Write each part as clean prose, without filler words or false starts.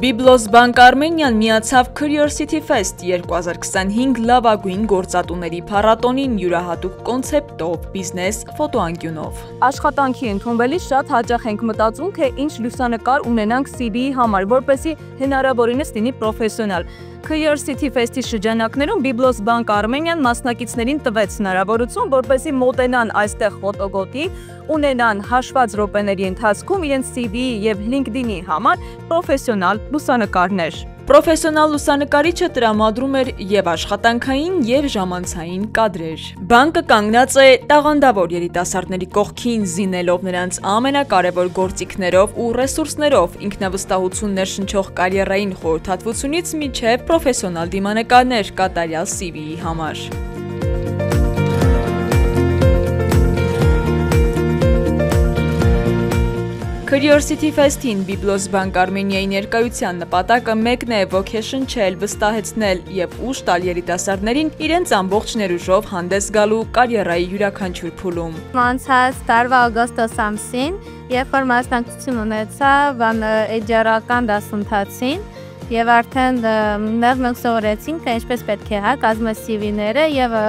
Biblos Bank Armenian միացավ Curiosity Fest 2025 լավագույն գործատուների փառատոնին յուրահատուկ կոնցեպտով, բիզնես ֆոտոանկյունով։ Աշխատանքի ընդունվելիս շատ հաճախ ենք մտածում, թե ինչ լուսանկար ունենանք CV-ի համար, որպեսզի հնարավորինս լինի պրոֆեսիոնալ։ Curiosity Fest-ի շրջանակներում Biblos Bank Armenian մասնակիցներին տվեց հնարավորություն, որպեսզի մոտենան այստեղ ֆոտոգոտի, ունենան հաշված րոպեների ընթացքում իրենց CV-ի եւ LinkedIn-ի համար պրոֆեսիոնալ լուսանկարներ։ Պրոֆեսիոնալ լուսանկարիչը տրամադրում էր եւ աշխատանքային եւ ժամանցային կադրեր։ Բանկը կանգնած է տաղանդավոր երիտասարդների կողքին, զինելով նրանց ամենակարևոր գործիքներով ու ռեսուրսներով, ինքնավստահություն ներշնչող կարիերային խորհրդատվությունից մինչեւ պրոֆեսիոնալ դիմանկարներ կատարյալ CV-ի համար։ Curiosity Fest-ին Biblos Bank Armenia-ի ներկայության նպատակը մեկն է ոգեշնչել, վստահեցնել եւ ուժ տալ երիտասարդներին իրենց ամբողջ ներուժով հանդես գալու կարիերայի յուրաքանչյուր փուլում։ Անցած տարվա օգոստոս ամսին, երբ որ մասնակցություն ունեցա էջարական դասընթացին եւ արդեն մենք սովորեցինք, թե ինչպես պետք է կազմել CV-ները եւ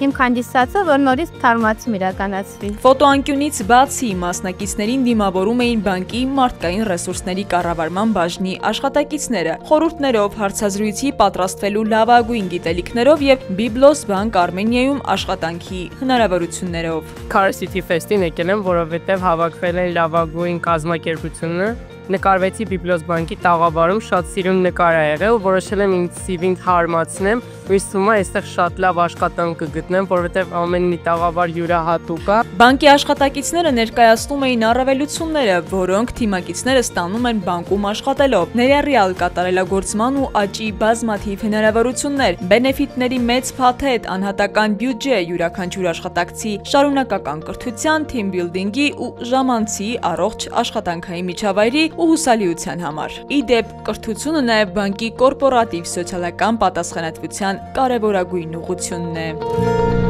Իմ կանդիդատը, որ նորից թարմացում իրականացվի։ Ֆոտոանկյունից բացի մասնակիցներին դիմավորում էին բանկի մարդկային ռեսուրսների կառավարման բաժնի աշխատակիցները, խորհուրդներով, հարցազրույցի պատրաստվելու լավագույն գիտելիքներով եւ Biblos Bank Armenia-ում աշխատանքի հնարավորություններով։ Curiosity Fest-ին եկել եմ, որովհետեւ հավաքվել են լավագույն կազմակերպություններ։ Նկարվեցի Biblos Bank-ի տաղավարում, շատ սիրուն նկար ա եղել, որոշել եմ ինձ CV-ին հարմացնեմ, ու թվում է այստեղ շատ լավ աշխատանք կգտնեմ, որովհետև ամեն մի տաղավար յուրահատուկ է։ Բանկի աշխատակիցները ներկայացնում էին առավելությունները, որոնք թիմակիցները ստանում են բանկում աշխատելով, ներառյալ կատարելագործման ու աճի բազմաթիվ հնարավորություններ, բենեֆիտների մեծ փաթեթ, անհատական բյուջե, յուրաքանչյուր աշխատակցի շարունակական կրթության, թիմ բիլդինգի ու ժամանցի առողջ աշխատանքային միջավայրի ու հուսալիության համար։ Ի դեպ, կրթությունը նաև բանկի կորպորատիվ սոցիալական պատասխանատվության կարևորագույն ուղղությունն է։